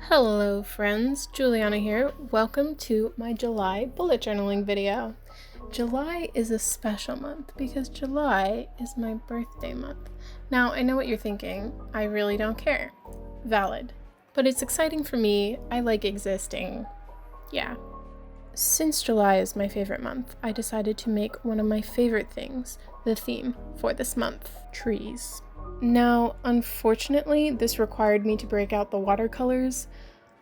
Hello friends, Juliana here. Welcome to my July bullet journaling video. July is a special month because July is my birthday month. Now, I know what you're thinking. I really don't care. Valid. But it's exciting for me. I like existing. Yeah. Since July is my favorite month, I decided to make one of my favorite things the theme for this month: trees. Now, unfortunately, this required me to break out the watercolors.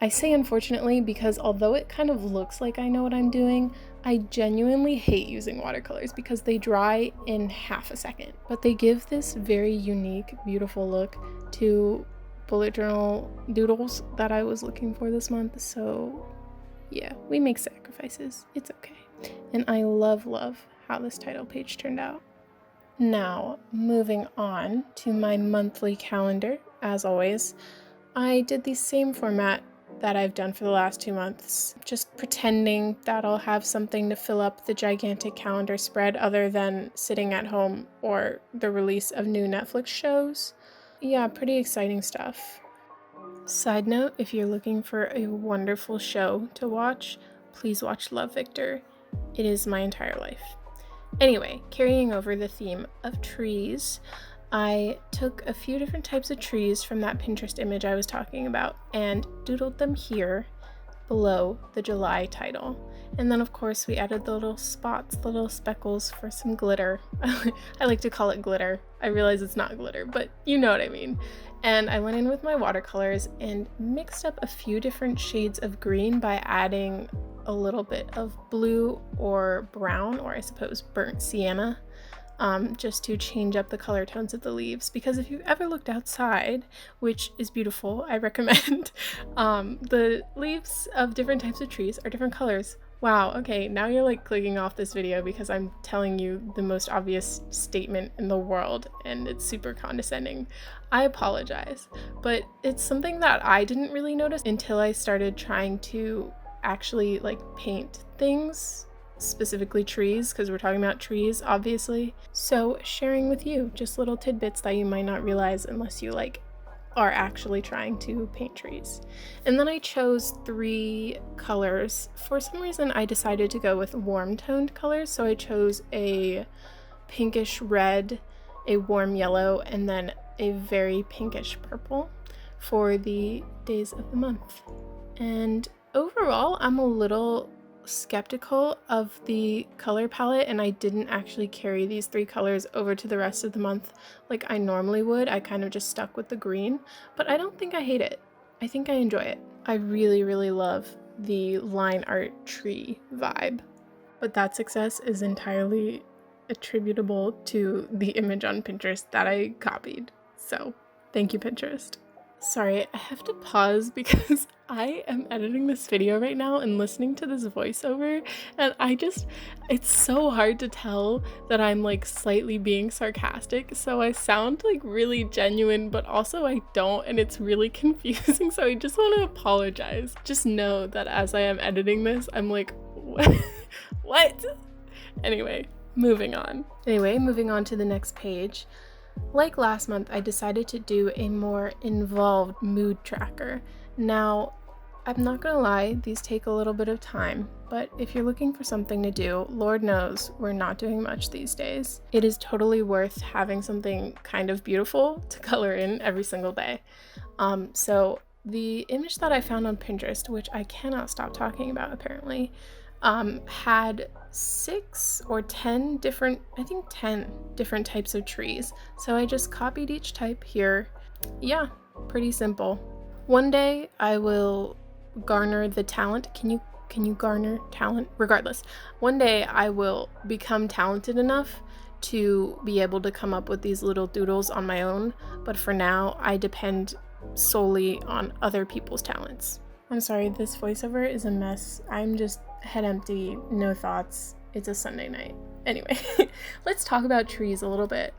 I say unfortunately because although it kind of looks like I know what I'm doing, I genuinely hate using watercolors because they dry in half a second. But they give this very unique, beautiful look to bullet journal doodles that I was looking for this month. So yeah, we make sacrifices. It's okay. And I love how this title page turned out. Now, moving on to my monthly calendar, as always, I did the same format that I've done for the last 2 months, just pretending that I'll have something to fill up the gigantic calendar spread other than sitting at home or the release of new Netflix shows. Yeah, pretty exciting stuff. Side note, if you're looking for a wonderful show to watch, please watch Love, Victor. It is my entire life. Anyway, carrying over the theme of trees, I took a few different types of trees from that Pinterest image I was talking about and doodled them here below the July title. And then of course we added the little spots, the little speckles for some glitter. I like to call it glitter. I realize it's not glitter, but you know what I mean. And I went in with my watercolors and mixed up a few different shades of green by adding a little bit of blue or brown, or I suppose burnt sienna, just to change up the color tones of the leaves. Because if you've ever looked outside, which is beautiful, I recommend, the leaves of different types of trees are different colors. Wow, okay, now you're like clicking off this video because I'm telling you the most obvious statement in the world and it's super condescending. I apologize, but it's something that I didn't really notice until I started trying to actually like paint things, specifically trees, because we're talking about trees, obviously. So sharing with you just little tidbits that you might not realize unless you like are actually trying to paint trees. And then I chose 3 colors. For some reason I decided to go with warm toned colors, so I chose a pinkish red, a warm yellow, and then a very pinkish purple for the days of the month. And overall, I'm a little skeptical of the color palette, and I didn't actually carry these 3 colors over to the rest of the month like I normally would. I kind of just stuck with the green, but I don't think I hate it. I think I enjoy it. I really love the line art tree vibe, but that success is entirely attributable to the image on Pinterest that I copied. So thank you, Pinterest. Sorry, I have to pause because I am editing this video right now and listening to this voiceover, and it's so hard to tell that I'm like slightly being sarcastic, so I sound like really genuine, but also I don't, and it's really confusing, so I just want to apologize. Just know that as I am editing this, I'm like, what? Anyway, moving on to the next page. Like last month, I decided to do a more involved mood tracker. Now, I'm not gonna lie, these take a little bit of time, but if you're looking for something to do, Lord knows we're not doing much these days. It is totally worth having something kind of beautiful to color in every single day. So the image that I found on Pinterest, which I cannot stop talking about apparently, had 6 or 10 different, I think 10 different types of trees. So I just copied each type here. Yeah, pretty simple. One day I will garner the talent. Can you garner talent? Regardless, one day I will become talented enough to be able to come up with these little doodles on my own. But for now, I depend solely on other people's talents. I'm sorry, this voiceover is a mess. I'm just head empty, no thoughts. It's a Sunday night. Anyway, let's talk about trees a little bit.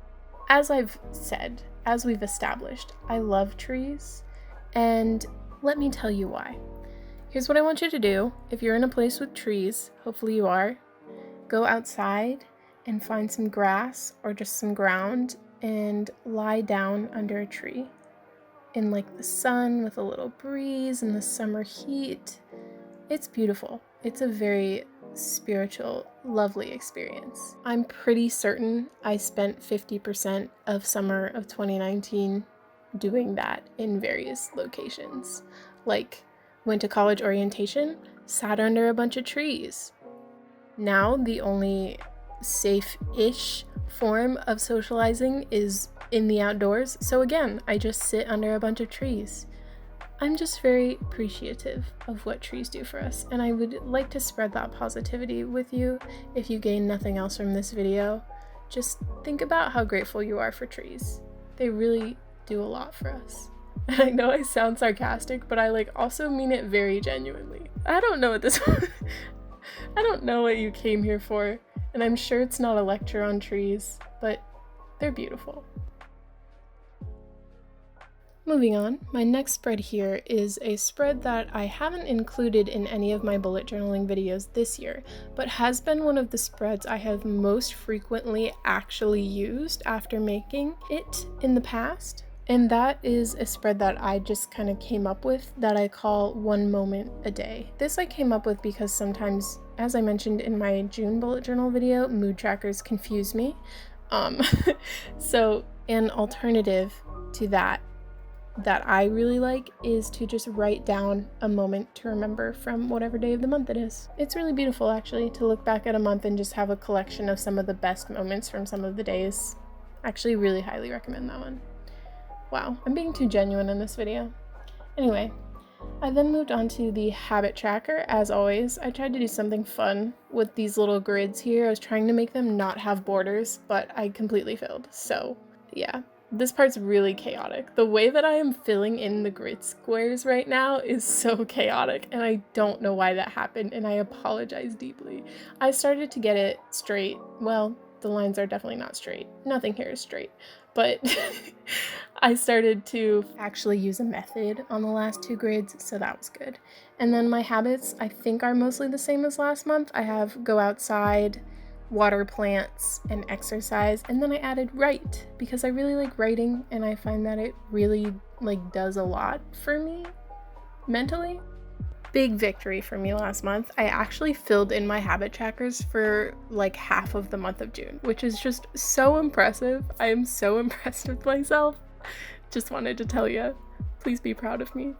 As I've said, as we've established, I love trees, and let me tell you why. Here's what I want you to do. If you're in a place with trees, hopefully you are, go outside and find some grass or just some ground and lie down under a tree in like the sun with a little breeze and the summer heat. It's beautiful. It's a very spiritual, lovely experience. I'm pretty certain I spent 50% of summer of 2019 doing that in various locations. Like, went to college orientation, sat under a bunch of trees. Now the only safe-ish form of socializing is in the outdoors, so again, I just sit under a bunch of trees. I'm just very appreciative of what trees do for us, and I would like to spread that positivity with you. If you gain nothing else from this video, just think about how grateful you are for trees. They really do a lot for us. And I know I sound sarcastic, but I also mean it very genuinely. I don't know what you came here for, and I'm sure it's not a lecture on trees, but they're beautiful. Moving on, my next spread here is a spread that I haven't included in any of my bullet journaling videos this year, but has been one of the spreads I have most frequently actually used after making it in the past. And that is a spread that I just kind of came up with that I call 1 moment a day. This I came up with because sometimes, as I mentioned in my June bullet journal video, mood trackers confuse me. So an alternative to that I really like is to just write down a moment to remember from whatever day of the month it is. It's really beautiful actually to look back at a month and just have a collection of some of the best moments from some of the days. Actually really highly recommend that one. Wow, I'm being too genuine in this video. Anyway, I then moved on to the habit tracker. As always, I tried to do something fun with these little grids here. I was trying to make them not have borders, but I completely failed. So yeah. This part's really chaotic. The way that I am filling in the grid squares right now is so chaotic, and I don't know why that happened, and I apologize deeply. I started to get it straight. Well, the lines are definitely not straight. Nothing here is straight. But I started to actually use a method on the last 2 grids, so that was good. And then my habits, I think, are mostly the same as last month. I have go outside, water plants, and exercise, and then I added write because I really like writing and I find that it really does a lot for me mentally. Big victory for me last month. I actually filled in my habit trackers for half of the month of June, which is just so impressive. I am so impressed with myself. Just wanted to tell you, please be proud of me.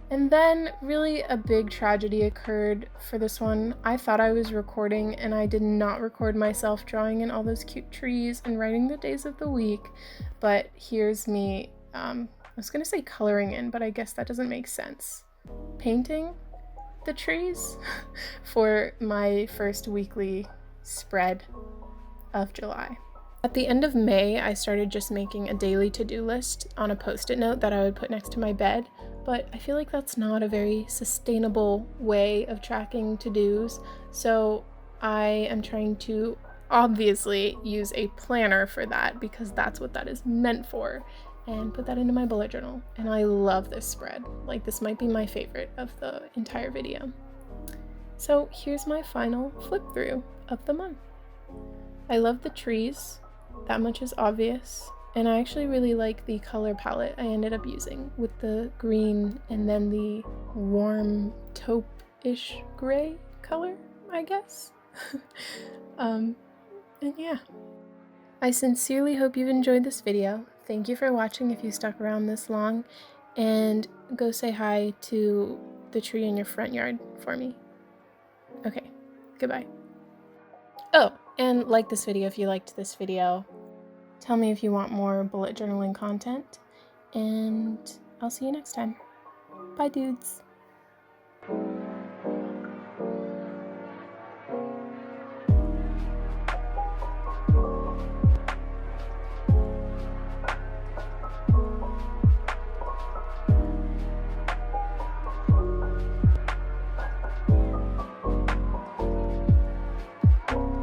And then really a big tragedy occurred for this one. I thought I was recording and I did not record myself drawing in all those cute trees and writing the days of the week, but here's me, I was gonna say coloring in, but I guess that doesn't make sense. Painting the trees for my first weekly spread of July. At the end of May, I started just making a daily to-do list on a post-it note that I would put next to my bed, but I feel like that's not a very sustainable way of tracking to-dos, so I am trying to obviously use a planner for that because that's what that is meant for, and put that into my bullet journal. And I love this spread. This might be my favorite of the entire video. So here's my final flip through of the month. I love the trees. That much is obvious, and I actually really like the color palette I ended up using with the green and then the warm taupe-ish gray color, I guess. And yeah. I sincerely hope you've enjoyed this video. Thank you for watching if you stuck around this long, and go say hi to the tree in your front yard for me. Okay, goodbye. Oh, and like this video if you liked this video. Tell me if you want more bullet journaling content, and I'll see you next time. Bye, dudes.